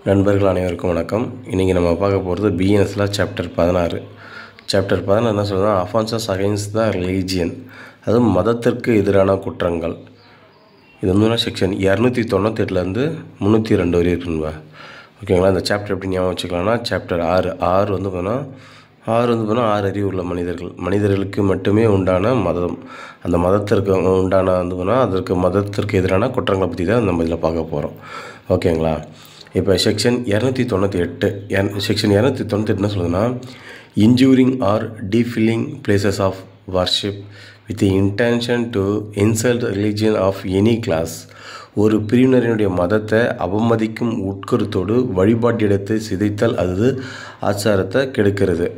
நண்பர்கள் அனைவருக்கும் வணக்கம். இன்றைக்கி நம்ம பார்க்க போகிறது பிஎன்எஸில் சாப்டர் 16. சாப்டர் 16 என்ன சொல்லுன்னா, அஃபென்சஸ் அகைன்ஸ்ட் த ரிலீஜியன், அதுவும் மதத்திற்கு எதிரான குற்றங்கள். இது வந்து செக்ஷன் 298 302 வரை இருக்குன்பா. ஓகேங்களா. இந்த சாப்டர் எப்படி ஞாபகம் வச்சுக்கலாம்னா, சாப்டர் 6 வந்து பார்த்தா 6 அறிவு உள்ள மனிதர்களுக்கு மட்டுமே உண்டான மதம், அந்த மதத்திற்கு உண்டான வந்து பார்த்தா மதத்திற்கு எதிரான குற்றங்களை பற்றி தான் நம்ம இதில் பார்க்க போகிறோம். ஓகேங்களா. இப்போ செக்ஷன் 298 செக்ஷன் 298 என்ன சொல்லுதுன்னா, injuring or defiling places of worship with the intention to insult religion of any class. ஒரு பிரிவினரினுடைய மதத்தை அவமதிக்கும் உட்கருத்தோடு வழிபாட்டு இடத்தை சிதைத்தல், அது ஆச்சாரத்தை கெடுக்கிறது.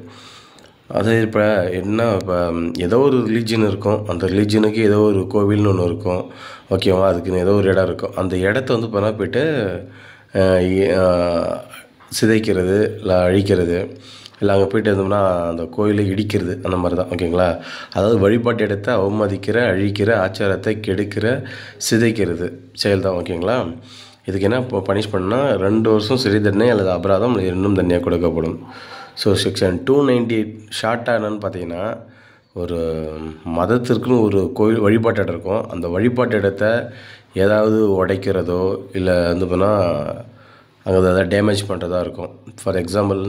அது இப்போ இப்போ ஏதோ ஒரு ரிலீஜியன் இருக்கும், அந்த ரிலீஜியனுக்கு ஏதோ ஒரு கோவில்னு ஒன்று இருக்கும். ஓகேவா. அதுக்குன்னு ஏதோ ஒரு இடம் இருக்கும். அந்த இடத்த வந்து போயிட்டு சிதைக்கிறது, இல்லை அழிக்கிறது, இல்லை அங்கே போய்ட்டு இருந்தோம்னா அந்த கோயிலை இடிக்கிறது, அந்த மாதிரி தான். ஓகேங்களா. அதாவது வழிபாட்டு இடத்தை அவமதிக்கிற, அழிக்கிற, ஆச்சாரத்தை கெடுக்கிற, சிதைக்கிறது செயல் தான். ஓகேங்களா. இதுக்கு என்ன இப்போ பனிஷ்மெண்ட்னா 2 வருஷம் சிறை தண்டனை அல்லது அபராதம் அல்லது இன்னும் தண்டனையாக கொடுக்கப்படும். ஸோ செக்ஷன் 298 ஷார்ட்டாக என்னென்னு பார்த்தீங்கன்னா, ஒரு மதத்திற்குன்னு ஒரு கோயில் வழிபாட்டு இடம் இருக்கும். அந்த வழிபாட்டு இடத்த ஏதாவது உடைக்கிறதோ இல்லை வந்து போனால் அங்கே ஏதாவது டேமேஜ் பண்ணுறதா இருக்கும். ஃபார் எக்ஸாம்பிள்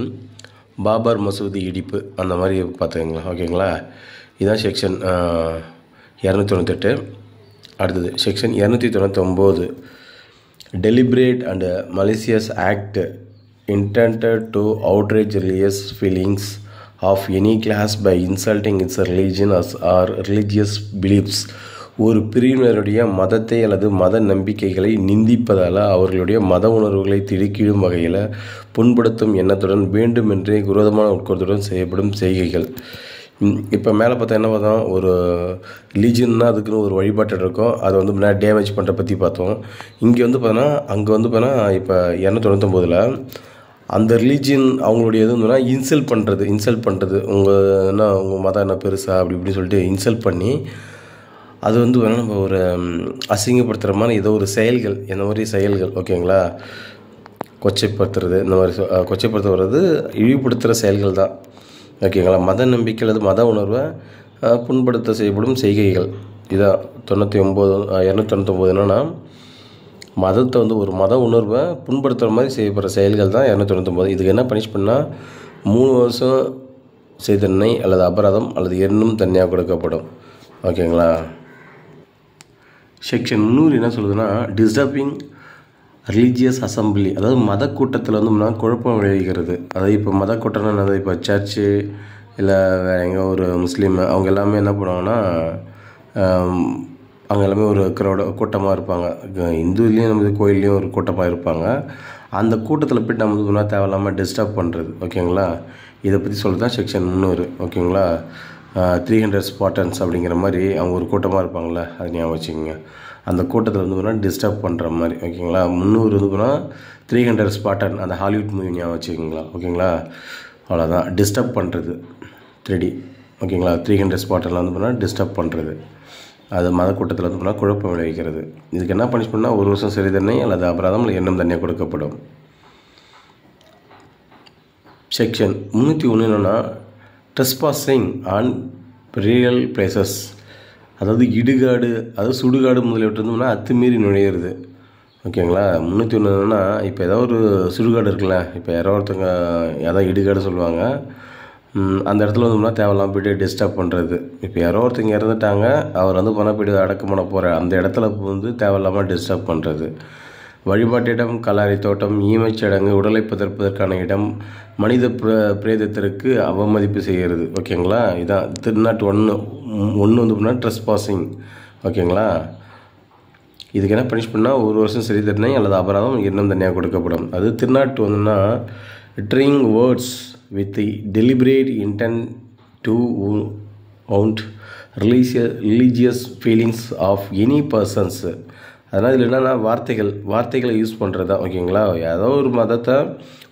பாபர் மசூதி இடிப்பு, அந்த மாதிரி பார்த்துக்கங்களா. ஓகேங்களா. இதுதான் செக்ஷன் 298. அடுத்தது section 299, deliberate and malicious act intended to outrage religious feelings of any class by insulting its religion or religious beliefs. ஒரு பிரிவினருடைய மதத்தை அல்லது மத நம்பிக்கைகளை நிந்திப்பதால் அவர்களுடைய மத உணர்வுகளை திடுக்கிடும் வகையில் புண்படுத்தும் எண்ணத்துடன் வேண்டுமென்றே விரோதமான உட்கருத்துடன் செய்யப்படும் செய்கைகள். இப்போ மேலே பார்த்தா என்ன பார்த்தோம், ஒரு ரிலீஜியன்னா அதுக்குன்னு ஒரு வழிபாட்டு இருக்கும், அதை வந்து முன்னாடி டேமேஜ் பண்ணுற பற்றி பார்த்தோம். இங்கே வந்து பார்த்தோன்னா அங்கே வந்து பார்த்தோன்னா இப்போ 299 அந்த ரிலீஜியன் அவங்களுடைய எது இருந்ததுன்னா இன்சல்ட் பண்ணுறது உங்கள் மதம் என்ன பெருசா அப்படி இப்படின்னு சொல்லிட்டு இன்சல்ட் பண்ணி அது வந்து வேணால் நம்ம ஒரு அசிங்கப்படுத்துகிற மாதிரி ஏதோ ஒரு செயல்கள், இந்த மாதிரி செயல்கள். ஓகேங்களா. கொச்சைப்படுத்துறது, இந்த மாதிரி கொச்சைப்படுத்த வர்றது இழிவுபடுத்துகிற செயல்கள் தான். ஓகேங்களா. மத நம்பிக்கை அல்லது மத உணர்வை புண்படுத்த செய்யப்படும் செய்கைகள். இதான் 299 என்னென்னா, மதத்தை வந்து ஒரு மத உணர்வை புண்படுத்துகிற மாதிரி செய்யப்படுற செயல்கள் தான் 299. இதுக்கு என்ன பனிஷ் பண்ணால் 3 வருஷம் சிறை தண்டனை அல்லது அபராதம் அல்லது இன்னும் தண்டனையாக கொடுக்கப்படும். ஓகேங்களா. செக்ஷன் 300 என்ன சொல்லுதுன்னா, டிஸ்டர்பிங் ரிலீஜியஸ் அசம்பிளி, அதாவது மத கூட்டத்தில் வந்து குழப்பம் விளைவிக்கிறது. அதாவது இப்போ மத கூட்டம்னா என்னது, இப்போ சர்ச்சு இல்லை வேறு எங்கே ஒரு முஸ்லீம், அவங்க எல்லாமே என்ன பண்ணுவாங்கன்னா, அவங்க எல்லாமே ஒரு கூட்டமாக இருப்பாங்க. இந்துலேயும் நம்ம கோயில்லையும் ஒரு கூட்டமாக இருப்பாங்க. அந்த கூட்டத்தில் போய்ட்டு நம்ம வந்து தேவையில்லாமல் டிஸ்டர்ப் பண்ணுறது. ஓகேங்களா. இதை பற்றி சொல்கிறது தான் செக்ஷன் 300. ஓகேங்களா. 300 ஸ்பாட்டன்ஸ் அப்படிங்கிற மாதிரி அவங்க ஒரு கூட்டமாக இருப்பாங்களே, அது ஞாபகம் வச்சுக்கோங்க. அந்த கூட்டத்தில் வந்து டிஸ்டர்ப் பண்ணுற மாதிரி. ஓகேங்களா. 300 வந்து 300 ஸ்பாட்டன், அந்த ஹாலிவுட் மூவி ஞாபகம் வச்சுக்கோங்களா. ஓகேங்களா. அவ்வளோதான், டிஸ்டர்ப் பண்ணுறது 3D. ஓகேங்களா. 300 ஸ்பாட்டனில் வந்து டிஸ்டர்ப் பண்ணுறது, அது மத கூட்டத்தில் வந்து குழப்பம் விளைவிக்கிறது. இதுக்கு என்ன பனிஷ்மெண்ட்னா 1 வருஷம் சிறை தண்டனை அல்லது அபராதம் இல்லை இன்னும் தண்டனை கொடுக்கப்படும். செக்ஷன் 301 என்னென்னா, ட்ரெஸ்பாசிங் ஆன் ரியல் பிளேசஸ், அதாவது இடுகாடு, அதாவது சுடுகாடு முதலியவற்றை இருந்தோம்னா அத்துமீறி நுழையிறது. ஓகேங்களா. 301 என்னென்னா, இப்போ ஏதாவது ஒரு சுடுகாடு இருக்குல்ல, இப்போ யாரோ ஒருத்தங்க அதான் இடுகாடு சொல்லுவாங்க, அந்த இடத்துல வந்தோம்னா தேவையில்லாமல் போய்ட்டு டிஸ்டர்ப் பண்ணுறது. இப்போ யாரோ ஒருத்தங்க இறந்துட்டாங்க, அவர் வந்து போய்ட்டு அடக்கம் பண்ண போகிற அந்த இடத்துல வந்து தேவையில்லாமல் டிஸ்டர்ப் பண்ணுறது. வழிபாட்டு இடம், கல்லறை தோட்டம், ஈமைச்சடங்கு, உடலை புதைப்பதற்கான இடம், மனித பிரேதத்திற்கு அவமதிப்பு செய்கிறது. ஓகேங்களா. இதான் 301 வந்து ட்ரெஸ்பாசிங். ஓகேங்களா. இதுக்கு என்ன பனிஷ் பண்ணால் 1 வருஷம் சிறை தண்டனை அல்லது அபராதம் இன்னும் தண்டனையாக கொடுக்கப்படும். அது 302 uttering words with the deliberate intent to wound religious feelings of any persons. அதனால் இதில் என்னென்னா வார்த்தைகளை யூஸ் பண்ணுறது தான். ஓகேங்களா. ஏதோ ஒரு மதத்தை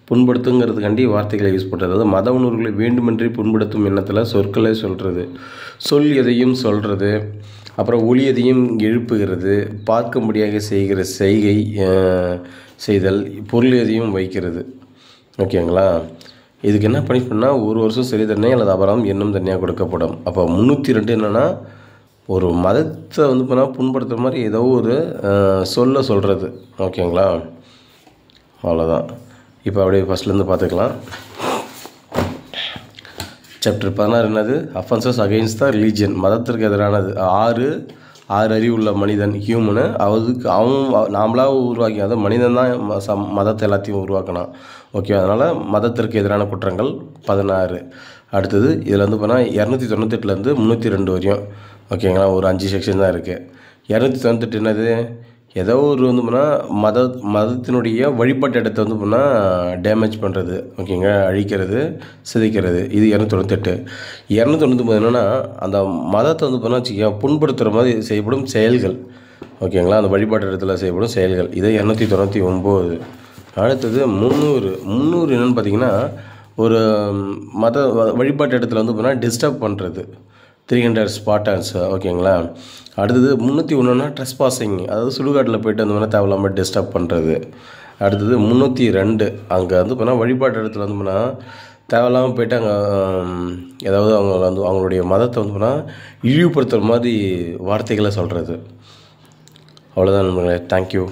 புண்படுத்துங்கிறதுக்காண்டி வார்த்தைகளை யூஸ் பண்ணுறது, அதாவது மத உணர்வுகளை வேண்டுமென்றே புண்படுத்தும் எண்ணத்தில் சொற்களை சொல்கிறது, எதையும் சொல்கிறது, அப்புறம் ஒளி எதையும் எழுப்புகிறது, பார்க்கும்படியாக செய்கிற செய்கை, செய்தல், பொருள் எதையும் வைக்கிறது. ஓகேங்களா? இதுக்கு என்ன பனிஷ்மெண்ட்னா 1 வருஷம் சிறை தண்டனை அல்லது அபராதம் என்னும் தண்டனையாக கொடுக்கப்படும். அப்போ 302 என்னென்னா ஒரு மதத்தை வந்து பார்த்தீங்கன்னா புண்படுத்துகிற மாதிரி ஏதோ ஒரு சொல்கிறது. ஓகேங்களா? அவ்வளோதான். இப்போ அப்படியே ஃபஸ்ட்லேருந்து பார்த்துக்கலாம். சாப்டர் 16 என்னது? அஃபென்சஸ் அகெயின்ஸ்ட் த ரிலீஜியன், மதத்திற்கு எதிரானது. 6 அறிவு உள்ள மனிதன், ஹியூமனு. அதுக்கு அவன் நாமளாக உருவாக்கி, அதாவது மனிதன் தான் மதத்தை எல்லாத்தையும் உருவாக்கினான். ஓகே, அதனால் மதத்திற்கு எதிரான குற்றங்கள் 16. அடுத்தது இதில் வந்து பார்த்தா 298லேருந்து 302 வரையும். ஓகேங்களா? ஒரு 5 செக்ஷன் தான் இருக்குது. 298 என்னது? ஏதோ ஒரு வந்து போனால் மதத்தினுடைய வழிபாட்டு இடத்தை வந்து போனால் டேமேஜ் பண்ணுறது. ஓகேங்க, அழிக்கிறது, சிதைக்கிறது. இது 298. 299 என்னென்னா அந்த மதத்தை வந்து போனால் வச்சுக்க புண்படுத்துகிற மாதிரி செய்யப்படும் செயல்கள். ஓகேங்களா? அந்த வழிபாட்டு இடத்துல செய்யப்படும் செயல்கள். இது 299. அடுத்தது 300 என்னென்னு பார்த்தீங்கன்னா ஒரு வழிபாட்டு இடத்துல வந்து போனால் டிஸ்டர்ப் பண்ணுறது. 300 ஸ்பார்டன்ஸ். ஓகேங்களா? அடுத்தது 301 ட்ரெஸ்பாசிங், அதாவது சுடுகாட்டில் போய்ட்டு அந்த மாதிரி தேவையில்லாமல் டிஸ்டர்ப் பண்ணுறது. அடுத்தது 302 அங்கே வந்து போனால் வழிபாட்டு இடத்துல வந்து போனால் தேவையில்லாமல் போய்ட்டு அங்கே ஏதாவது அவங்களுடைய மதத்தை வந்து போனால் இழிவுபடுத்துகிற மாதிரி வார்த்தைகளை சொல்கிறது. அவ்வளோதான் நண்பர்களே. தேங்க்யூ.